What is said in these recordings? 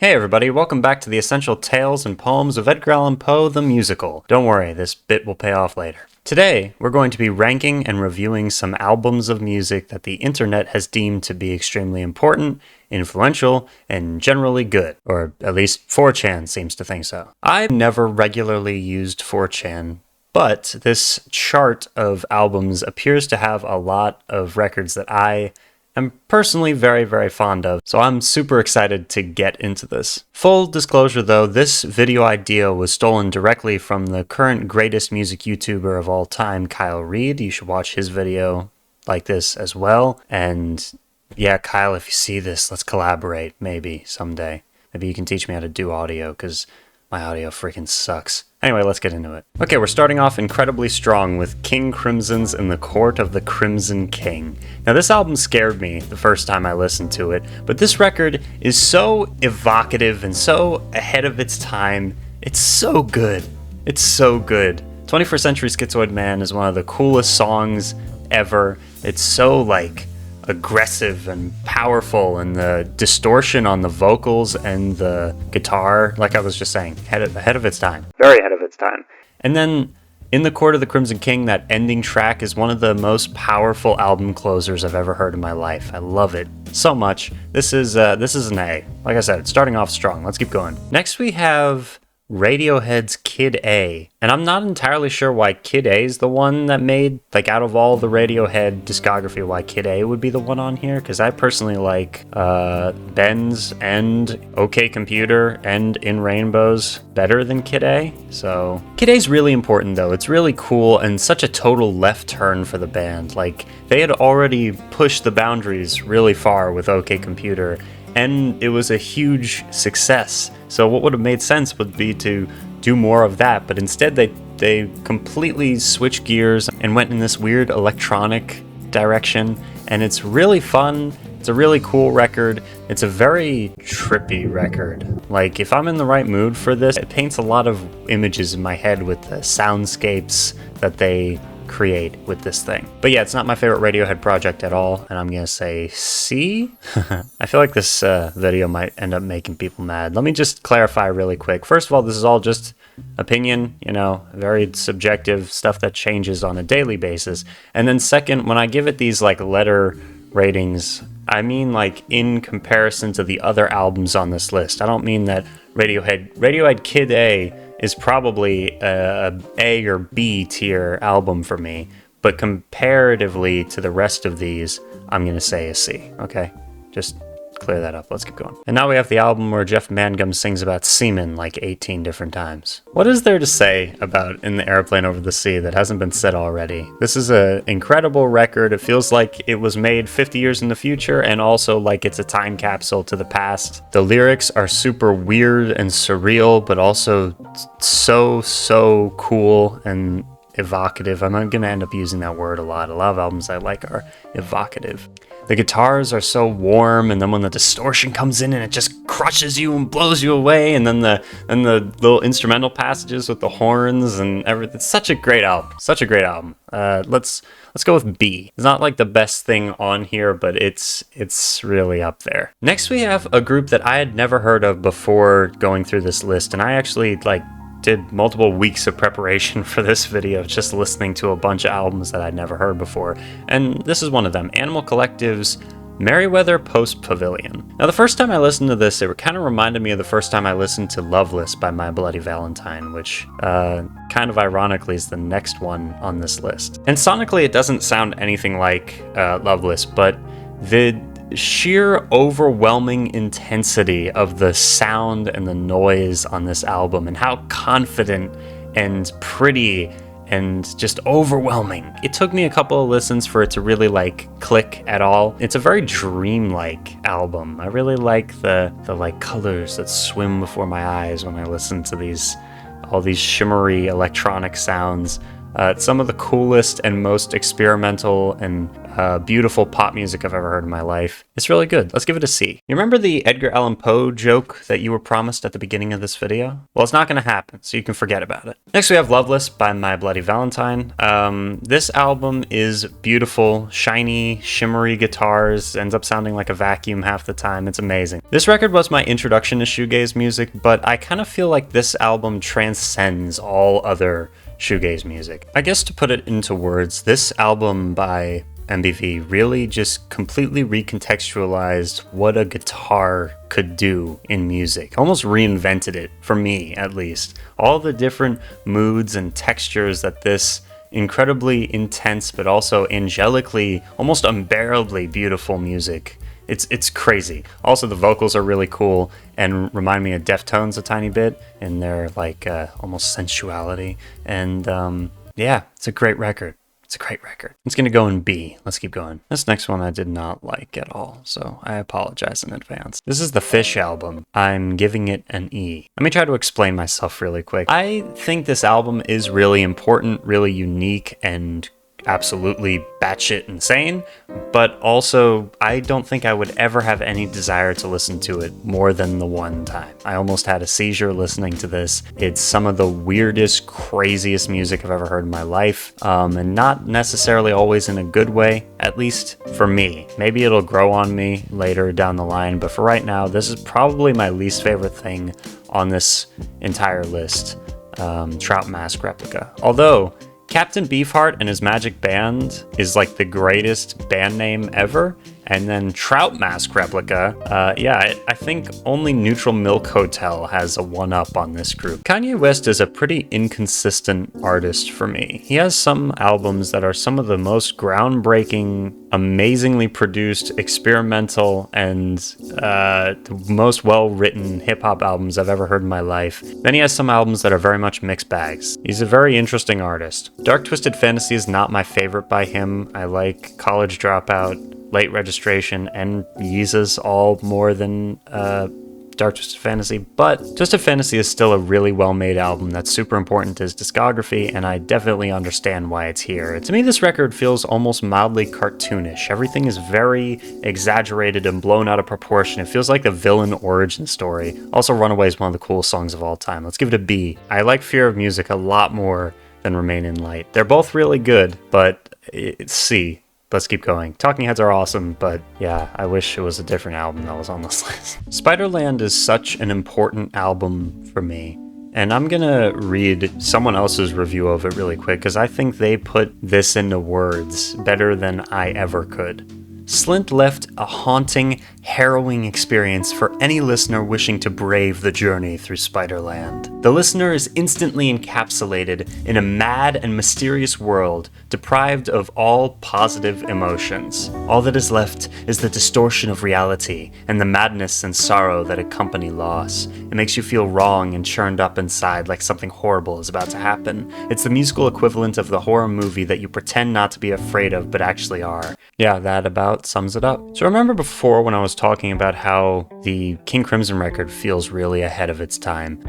Hey everybody, welcome back to the Essential Tales and Poems of Edgar Allan Poe the Musical. Don't worry, this bit will pay off later. Today, we're going to be ranking and reviewing some albums of music that the internet has deemed to be extremely important, influential, and generally good. Or at least 4chan seems to think so. I've never regularly used 4chan, but this chart of albums appears to have a lot of records that I am personally very, very fond of, so I'm super excited to get into this. Full disclosure though, this video idea was stolen directly from the current greatest music YouTuber of all time, Kyle Reed. You should watch his video like this as well. And yeah, Kyle, if you see this, let's collaborate maybe someday. Maybe you can teach me how to do audio, because my audio freaking sucks. Anyway, let's get into it. Okay, we're starting off incredibly strong with King Crimson's In the Court of the Crimson King. Now, this album scared me the first time I listened to it, but this record is so evocative and so ahead of its time. It's so good. It's so good. 21st Century Schizoid Man is one of the coolest songs ever. It's so, aggressive and powerful, and the distortion on the vocals and the guitar, like I was just saying, ahead of its time. Very ahead of its time. And then In the Court of the Crimson King, that ending track is one of the most powerful album closers I've ever heard in my life. I love it so much. This is an A. Like I said, it's starting off strong. Let's keep going. Next we have Radiohead's Kid A. And I'm not entirely sure why Kid A is the one that made, out of all the Radiohead discography, why Kid A would be the one on here, because I personally like Benz and OK Computer and In Rainbows better than Kid A. So Kid A's really important though. It's really cool and such a total left turn for the band. They had already pushed the boundaries really far with OK Computer, and it was a huge success. So what would have made sense would be to do more of that, but instead they completely switched gears and went in this weird electronic direction, and it's really fun. It's a really cool record. It's a very trippy record. If I'm in the right mood for this, it paints a lot of images in my head with the soundscapes that they create with this thing. But yeah, it's not my favorite Radiohead project at all, and I'm gonna say C. I feel like this video might end up making people mad. Let me just clarify really quick. First of all, this is all just opinion, very subjective stuff that changes on a daily basis. And then second, when I give it these letter ratings, I mean in comparison to the other albums on this list. I don't mean that Radiohead Kid A is probably a A or B tier album for me, but comparatively to the rest of these, I'm gonna say a C, okay? Just clear that up, let's keep going. And now we have the album where Jeff Mangum sings about semen 18 different times. What is there to say about In the Airplane Over the Sea that hasn't been said already? This is an incredible record. It feels like it was made 50 years in the future, and also it's a time capsule to the past. The lyrics are super weird and surreal, but also so cool and evocative. I'm gonna end up using that word a lot. A lot of albums I like are evocative. The guitars are so warm, and then when the distortion comes in and it just crushes you and blows you away, and then the little instrumental passages with the horns and everything. It's such a great album. Such a great album. Let's go with B. It's not the best thing on here, but it's really up there. Next we have a group that I had never heard of before going through this list, and I actually did multiple weeks of preparation for this video, just listening to a bunch of albums that I'd never heard before, and this is one of them, Animal Collective's Merriweather Post Pavilion. Now, the first time I listened to this, it kind of reminded me of the first time I listened to Loveless by My Bloody Valentine, which kind of ironically is the next one on this list. And sonically, it doesn't sound anything like Loveless, but the sheer overwhelming intensity of the sound and the noise on this album, and how confident and pretty and just overwhelming. It took me a couple of listens for it to really click at all. It's a very dreamlike album. I really like the colors that swim before my eyes when I listen to all these shimmery electronic sounds. Some of the coolest and most experimental and beautiful pop music I've ever heard in my life. It's really good. Let's give it a C. You remember the Edgar Allan Poe joke that you were promised at the beginning of this video? Well, it's not going to happen, so you can forget about it. Next, we have Loveless by My Bloody Valentine. This album is beautiful, shiny, shimmery guitars, ends up sounding like a vacuum half the time. It's amazing. This record was my introduction to shoegaze music, but I kind of feel like this album transcends all other shoegaze music. I guess to put it into words, this album by MBV really just completely recontextualized what a guitar could do in music. Almost reinvented it, for me at least. All the different moods and textures that this incredibly intense but also angelically, almost unbearably beautiful music. It's crazy. Also, the vocals are really cool and remind me of Deftones a tiny bit in their like almost sensuality. And yeah, it's a great record. It's a great record. It's going to go in B. Let's keep going. This next one I did not like at all, so I apologize in advance. This is the Fish album. I'm giving it an E. Let me try to explain myself really quick. I think this album is really important, really unique, and absolutely batshit insane, but also I don't think I would ever have any desire to listen to it more than the one time. I almost had a seizure listening to this. It's some of the weirdest, craziest music I've ever heard in my life, and not necessarily always in a good way, at least for me. Maybe it'll grow on me later down the line, but for right now, this is probably my least favorite thing on this entire list, Trout Mask Replica. Although Captain Beefheart and his Magic Band is like the greatest band name ever. And then Trout Mask Replica, yeah, I think only Neutral Milk Hotel has a one-up on this group. Kanye West is a pretty inconsistent artist for me. He has some albums that are some of the most groundbreaking, amazingly produced, experimental, and the most well-written hip-hop albums I've ever heard in my life. Then he has some albums that are very much mixed bags. He's a very interesting artist. Dark Twisted Fantasy is not my favorite by him. I like College Dropout, Late Registration, and Yeezus all more than Dark Twisted Fantasy, but Twisted Fantasy is still a really well-made album that's super important to his discography, and I definitely understand why it's here. To me, this record feels almost mildly cartoonish. Everything is very exaggerated and blown out of proportion. It feels like the villain origin story. Also, Runaway is one of the coolest songs of all time. Let's give it a B. I like Fear of Music a lot more than Remain in Light. They're both really good, but it's C. Let's keep going. Talking Heads are awesome, but yeah, I wish it was a different album that was on this list. Spiderland is such an important album for me, and I'm gonna read someone else's review of it really quick, because I think they put this into words better than I ever could. Slint left a haunting, harrowing experience for any listener wishing to brave the journey through Spiderland. The listener is instantly encapsulated in a mad and mysterious world, deprived of all positive emotions. All that is left is the distortion of reality and the madness and sorrow that accompany loss. It makes you feel wrong and churned up inside like something horrible is about to happen. It's the musical equivalent of the horror movie that you pretend not to be afraid of but actually are. Yeah, that about sums it up. So remember before when I was talking about how the King Crimson record feels really ahead of its time?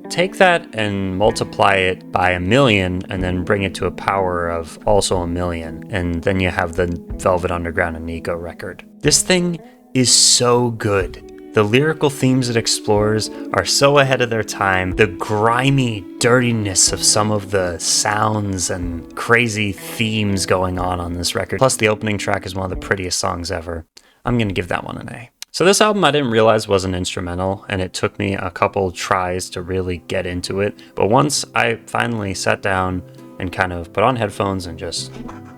Take that and multiply it by 1,000,000 and then bring it to a power of also 1,000,000, and then you have the Velvet Underground and Nico record. This thing is so good. The lyrical themes it explores are so ahead of their time. The grimy dirtiness of some of the sounds and crazy themes going on this record. Plus the opening track is one of the prettiest songs ever. I'm gonna give that one an A. So this album I didn't realize was an instrumental, and it took me a couple tries to really get into it. But once I finally sat down and kind of put on headphones and just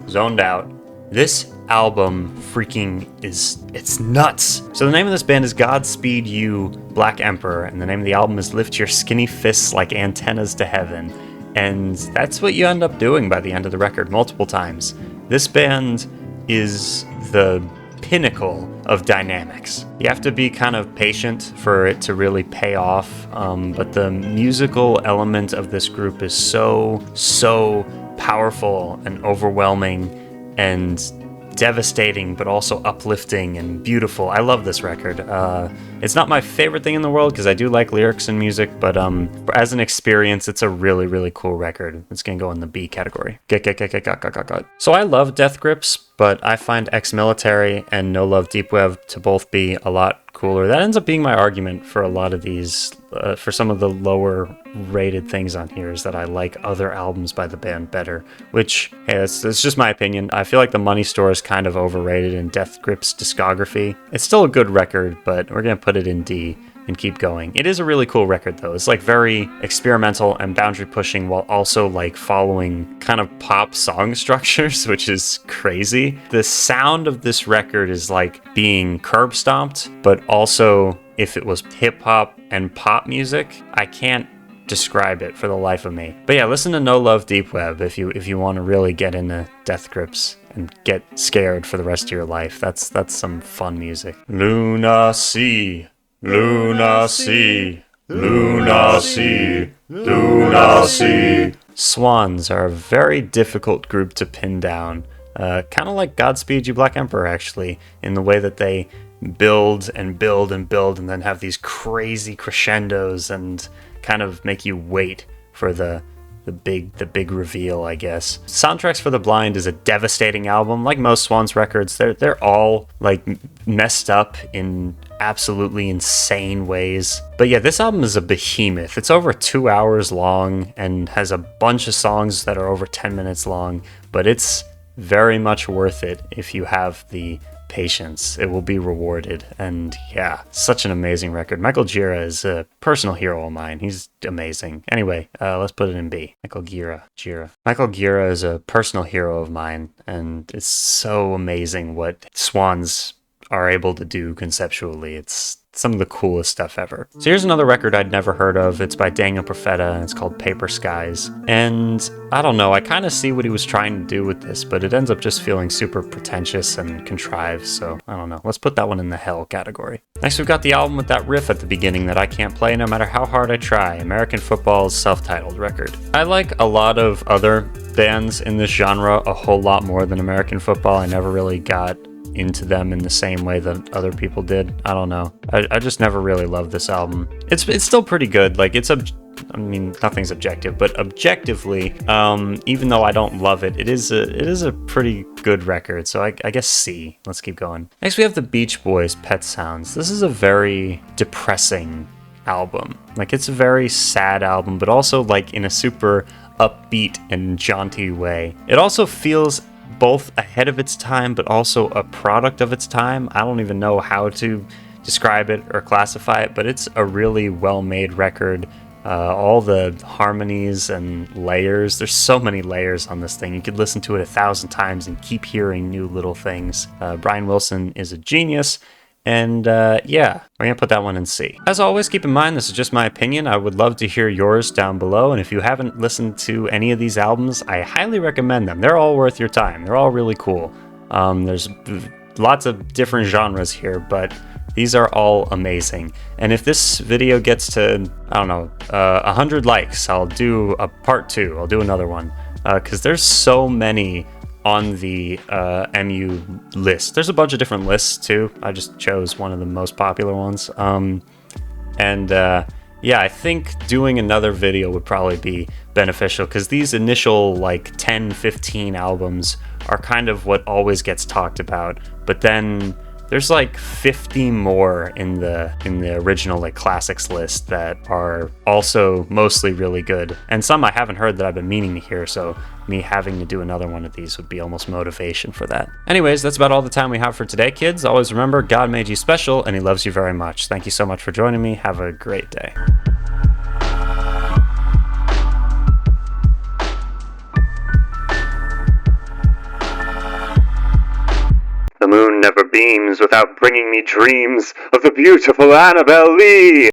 zoned out, this album freaking it's nuts. So the name of this band is Godspeed You, Black Emperor, and the name of the album is Lift Your Skinny Fists Like Antennas to Heaven. And that's what you end up doing by the end of the record multiple times. This band is the pinnacle of dynamics. You have to be kind of patient for it to really pay off, but the musical element of this group is so powerful and overwhelming, and devastating but also uplifting and beautiful. I love this record. It's not my favorite thing in the world because I do like lyrics and music, but as an experience, it's a really, really cool record. It's gonna go in the B category. So I love Death Grips, but I find Ex-Military and No Love Deep Web to both be a lot cooler. That ends up being my argument for a lot of these, for some of the lower rated things on here, is that I like other albums by the band better, which, hey, it's just my opinion. I feel like The Money Store is kind of overrated in Death Grips' discography. It's still a good record, but we're gonna put it in D and keep going. It is a really cool record though. It's like very experimental and boundary pushing while also like following kind of pop song structures, which is crazy. The sound of this record is like being curb stomped, but also if it was hip hop and pop music, I can't describe it for the life of me. But yeah, listen to No Love Deep Web if you want to really get into Death Grips and get scared for the rest of your life. That's some fun music. Lunacy. Lunacy, Lunacy, Lunacy. Swans are a very difficult group to pin down. Kind of like Godspeed You Black Emperor, actually, in the way that they build and build and build and then have these crazy crescendos and kind of make you wait for the big reveal, I guess. Soundtracks for the Blind is a devastating album. Like most Swans records, they're all like messed up in absolutely insane ways. But yeah, this album is a behemoth. It's over 2 hours long and has a bunch of songs that are over 10 minutes long, but it's very much worth it if you have the patience. It will be rewarded. And yeah, such an amazing record. Michael Gira is a personal hero of mine. He's amazing. Anyway, let's put it in B. Michael Gira. Michael Gira is a personal hero of mine, and it's so amazing what Swans are able to do conceptually. It's some of the coolest stuff ever. So here's another record I'd never heard of. It's by Daniel Profeta, and it's called Paper Skies. And I don't know, I kind of see what he was trying to do with this, but it ends up just feeling super pretentious and contrived, so I don't know. Let's put that one in the hell category. Next, we've got the album with that riff at the beginning that I can't play no matter how hard I try, American Football's self-titled record. I like a lot of other bands in this genre a whole lot more than American Football. I never really got into them in the same way that other people did. I don't know. I just never really loved this album. It's still pretty good. Like I mean, nothing's objective, but objectively, even though I don't love it, it is a pretty good record. So I guess C. Let's keep going. Next, we have the Beach Boys' Pet Sounds. This is a very depressing album. Like, it's a very sad album, but also like in a super upbeat and jaunty way. It also feels both ahead of its time, but also a product of its time. I don't even know how to describe it or classify it, but it's a really well-made record. All the harmonies and layers, there's so many layers on this thing. You could listen to it 1,000 times and keep hearing new little things. Brian Wilson is a genius. And yeah, we're going to put that one in C. As always, keep in mind, this is just my opinion. I would love to hear yours down below. And if you haven't listened to any of these albums, I highly recommend them. They're all worth your time. They're all really cool. There's lots of different genres here, but these are all amazing. And if this video gets to, I don't know, 100 likes, I'll do a part 2. I'll do another one. Because there's so many on the MU list. There's a bunch of different lists too. I just chose one of the most popular ones. Yeah, I think doing another video would probably be beneficial because these initial like 10, 15 albums are kind of what always gets talked about. But then there's like 50 more in the original like classics list that are also mostly really good, and some I haven't heard that I've been meaning to hear, so me having to do another one of these would be almost motivation for that. Anyways, that's about all the time we have for today, kids. Always remember, God made you special and he loves you very much. Thank you so much for joining me. Have a great day. The moon never beams without bringing me dreams of the beautiful Annabelle Lee.